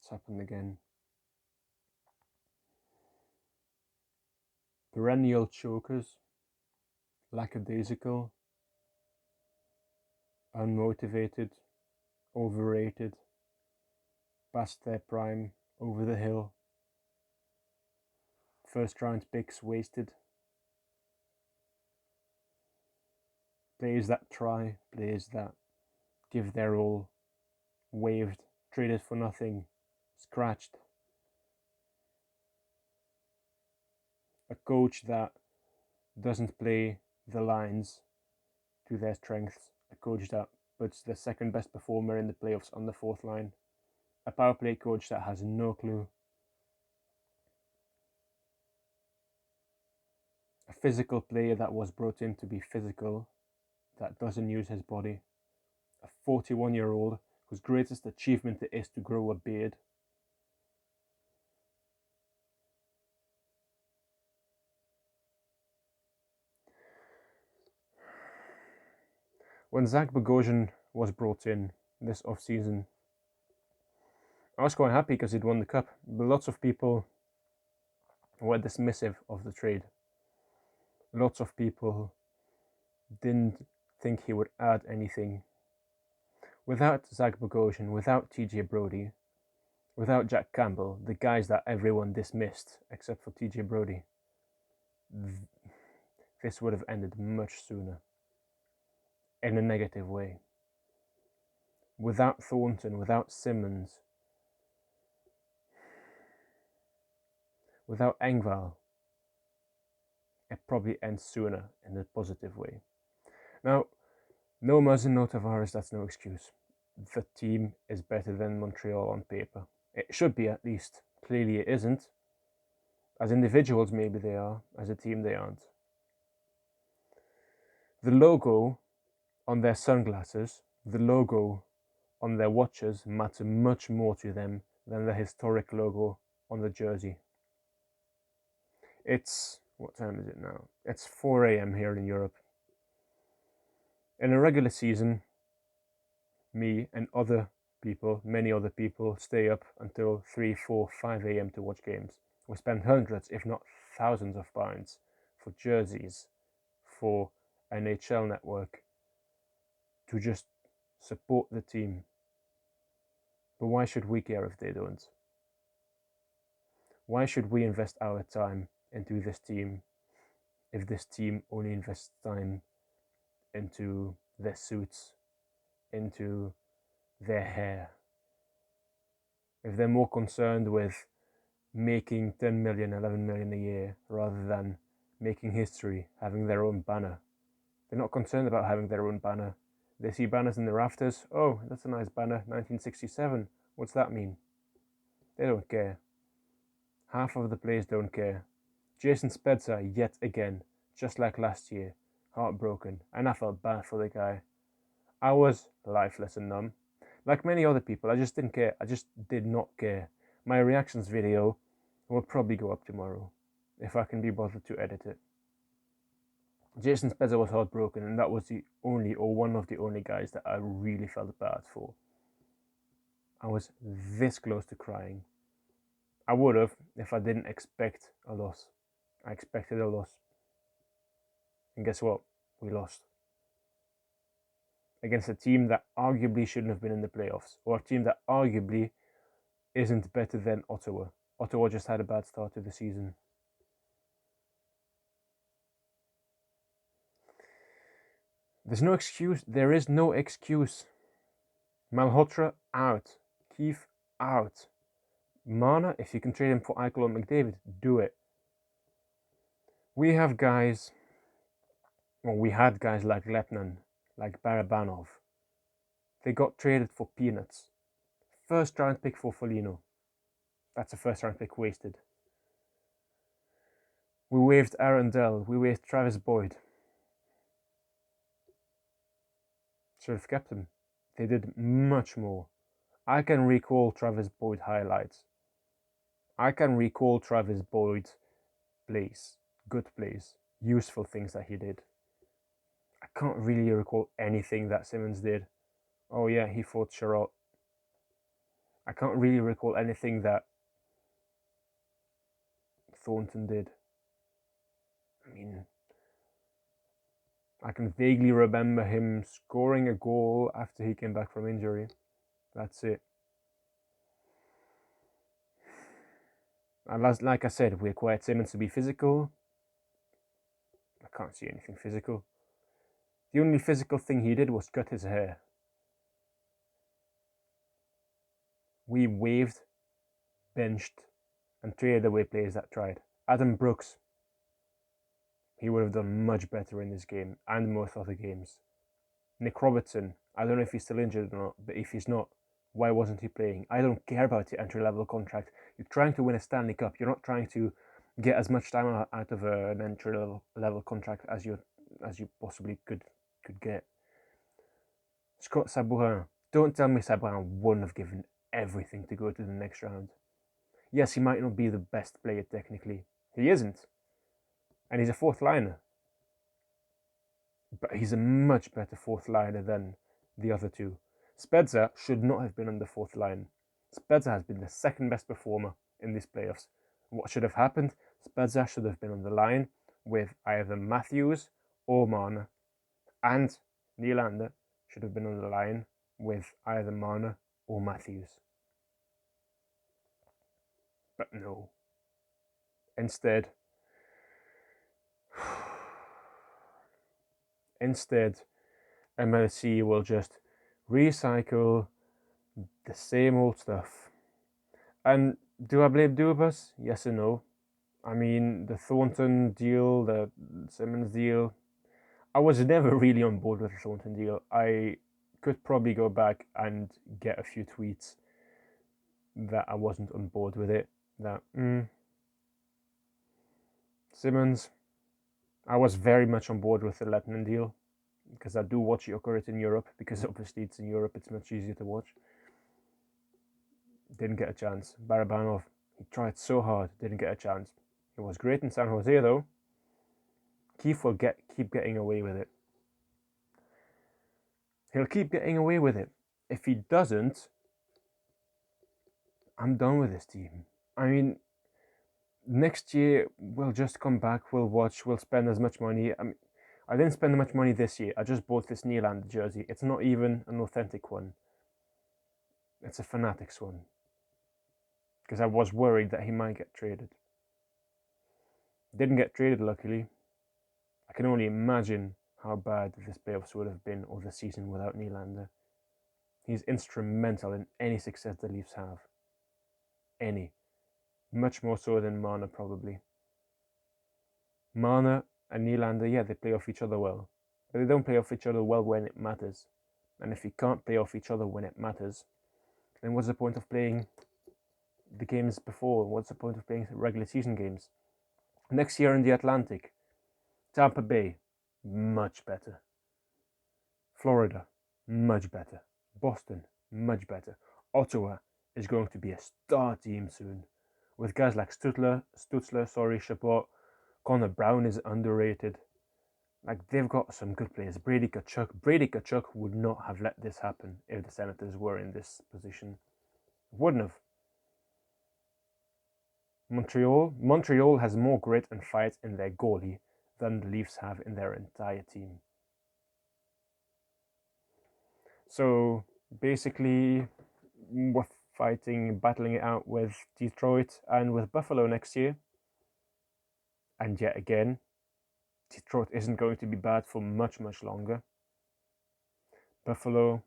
It's happened again. Perennial chokers, lackadaisical, unmotivated, overrated, past their prime, over the hill, first round picks wasted, players that try, players that give their all, waived, traded for nothing, scratched. A coach that doesn't play the lines to their strengths, a coach that puts the second best performer in the playoffs on the fourth line, a power play coach that has no clue, a physical player that was brought in to be physical, that doesn't use his body, a 41-year-old whose greatest achievement it is to grow a beard. When Zach Bogosian was brought in this off-season, I was quite happy because he'd won the cup, but lots of people were dismissive of the trade. Lots of people didn't think he would add anything. Without Zach Bogosian, without TJ Brodie, without Jack Campbell, the guys that everyone dismissed except for TJ Brodie, this would have ended much sooner. In a negative way. Without Thornton, without Simmons, without Engvall, it probably ends sooner in a positive way. Now, no Muzzin, no Tavares, that's no excuse. The team is better than Montreal on paper. It should be, at least. Clearly it isn't. As individuals, maybe they are. As a team, they aren't. The logo on their sunglasses, the logo on their watches matter much more to them than the historic logo on the jersey. It's, what time is it now? It's 4 a.m. here in Europe. In a regular season, me and other people, many other people, stay up until 3, 4, 5 a.m. to watch games. We spend hundreds, if not thousands of pounds for jerseys, for NHL Network, to just support the team. But why should we care if they don't? Why should we invest our time into this team if this team only invests time into their suits, into their hair? If they're more concerned with making 10 million, 11 million a year rather than making history, having their own banner. They're not concerned about having their own banner. They see banners in the rafters. Oh, that's a nice banner, 1967. What's that mean? They don't care. Half of the players don't care. Jason Spezza, yet again, just like last year, heartbroken, and I felt bad for the guy. I was lifeless and numb. Like many other people, I just didn't care. I just did not care. My reactions video will probably go up tomorrow, if I can be bothered to edit it. Jason Spezza was heartbroken, and that was the only, or one of the only guys that I really felt bad for. I was this close to crying. I would have if I didn't expect a loss. I expected a loss. And guess what? We lost. Against a team that arguably shouldn't have been in the playoffs, or a team that arguably isn't better than Ottawa. Ottawa just had a bad start to the season. There's no excuse. There is no excuse. Malhotra out. Keefe out. Mana, if you can trade him for Eichel or McDavid, do it. We have guys, well, we had guys like Lepnin, like Barabanov. They got traded for peanuts. First round pick for Foligno. That's a first round pick wasted. We waived Aaron Dell. We waived Travis Boyd. Should have kept him. They did much more. I can recall Travis Boyd highlights. I can recall Travis Boyd's plays, good plays, useful things that he did. I can't really recall anything that Simmons did. Oh yeah, he fought Sherratt. I can't really recall anything that Thornton did. I mean, I can vaguely remember him scoring a goal after he came back from injury. That's it. And like I said, we acquired Simmons to be physical. I can't see anything physical. The only physical thing he did was cut his hair. We waived, benched, and traded away players that tried. Adam Brooks, he would have done much better in this game and most other games. Nick Robertson, I don't know if he's still injured or not, but if he's not, why wasn't he playing? I don't care about the entry-level contract. You're trying to win a Stanley Cup. You're not trying to get as much time out of an entry-level contract as you possibly could get. Scott Sabourin, don't tell me Sabourin wouldn't have given everything to go to the next round. Yes, he might not be the best player technically. He isn't. And he's a fourth liner. But he's a much better fourth liner than the other two. Spezza should not have been on the fourth line. Spezza has been the second best performer in these playoffs. What should have happened? Spezza should have been on the line with either Matthews or Marner. And Nylander should have been on the line with either Marner or Matthews. But no. Instead, MLC will just recycle the same old stuff. And do I blame Dubas? Yes and no. I mean, the Thornton deal, the Simmons deal, I was never really on board with the Thornton deal. I could probably go back and get a few tweets that I wasn't on board with it. That, Simmons, I was very much on board with the Lettman deal because I do watch Jokerit in Europe because obviously it's in Europe, it's much easier to watch. Didn't get a chance. Barabanov, he tried so hard, didn't get a chance. He was great in San Jose though. Keith will keep getting away with it. He'll keep getting away with it. If he doesn't, I'm done with this team. I mean, next year we'll just come back, we'll watch, we'll spend as much money. I didn't spend much money this year. I just bought this Nylander jersey. It's not even an authentic one. It's a Fanatics one. Because I was worried that he might get traded. Didn't get traded, luckily. I can only imagine how bad this playoffs would have been or the season without Nylander. He's instrumental in any success the Leafs have. Any. Much more so than Marner, probably. Marner and Nylander, yeah, they play off each other well. But they don't play off each other well when it matters. And if you can't play off each other when it matters, then what's the point of playing the games before? What's the point of playing regular season games? Next year in the Atlantic, Tampa Bay, much better. Florida, much better. Boston, much better. Ottawa is going to be a star team soon. With guys like Stutzler, Chabot, Connor Brown is underrated. Like, they've got some good players. Brady Tkachuk would not have let this happen if the Senators were in this position. Wouldn't have. Montreal has more grit and fight in their goalie than the Leafs have in their entire team. So basically, we're battling it out with Detroit and with Buffalo next year. And yet again, Detroit isn't going to be bad for much, much longer. Buffalo,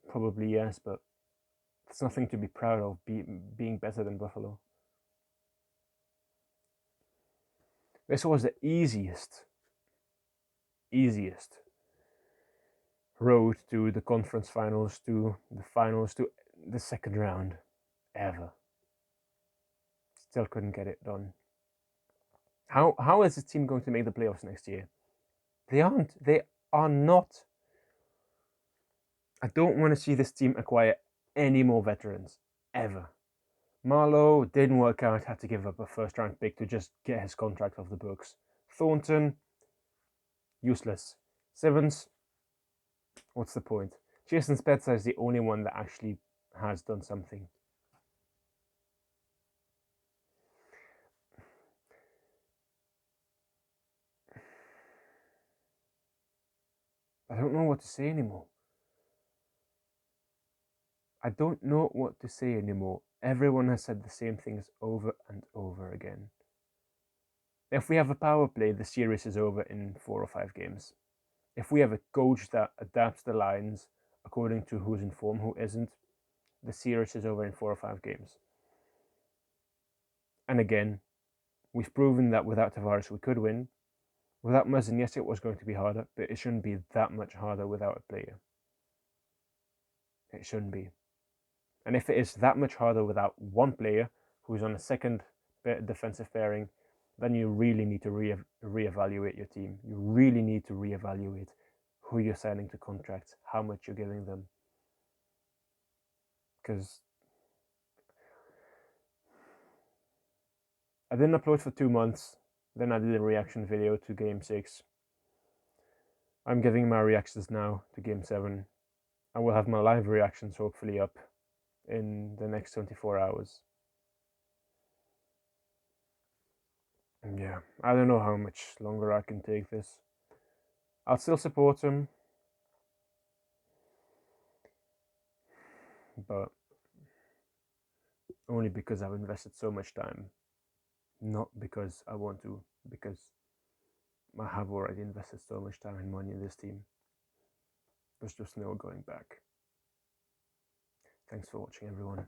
probably yes, but it's nothing to be proud of being better than Buffalo. This was the easiest road to the conference finals, to the finals, to the second round ever. Still couldn't get it done. How is this team going to make the playoffs next year? They aren't. They are not. I don't want to see this team acquire any more veterans, ever. Marlowe didn't work out, had to give up a first round pick to just get his contract off the books. Thornton, useless. Simmons, what's the point? Jason Spezza is the only one that actually has done something. I don't know what to say anymore. I don't know what to say anymore. Everyone has said the same things over and over again. If we have a power play, the series is over in 4 or 5 games. If we have a coach that adapts the lines according to who's in form, who isn't, the series is over in 4 or 5 games. And again, we've proven that without Tavares we could win. Without Muzzin, yes, it was going to be harder, but it shouldn't be that much harder without a player. It shouldn't be. And if it is that much harder without one player who's on a second defensive pairing, then you really need to reevaluate your team. You really need to reevaluate who you're signing to contracts, how much you're giving them. Because I didn't upload for 2 months. Then I did a reaction video to Game 6. I'm giving my reactions now to Game 7. I will have my live reactions hopefully up in the next 24 hours. Yeah, I don't know how much longer I can take this. I'll still support him, but only because I've invested so much time. Not because I want to, because I have already invested so much time and money in this team. There's just no going back. Thanks for watching, everyone.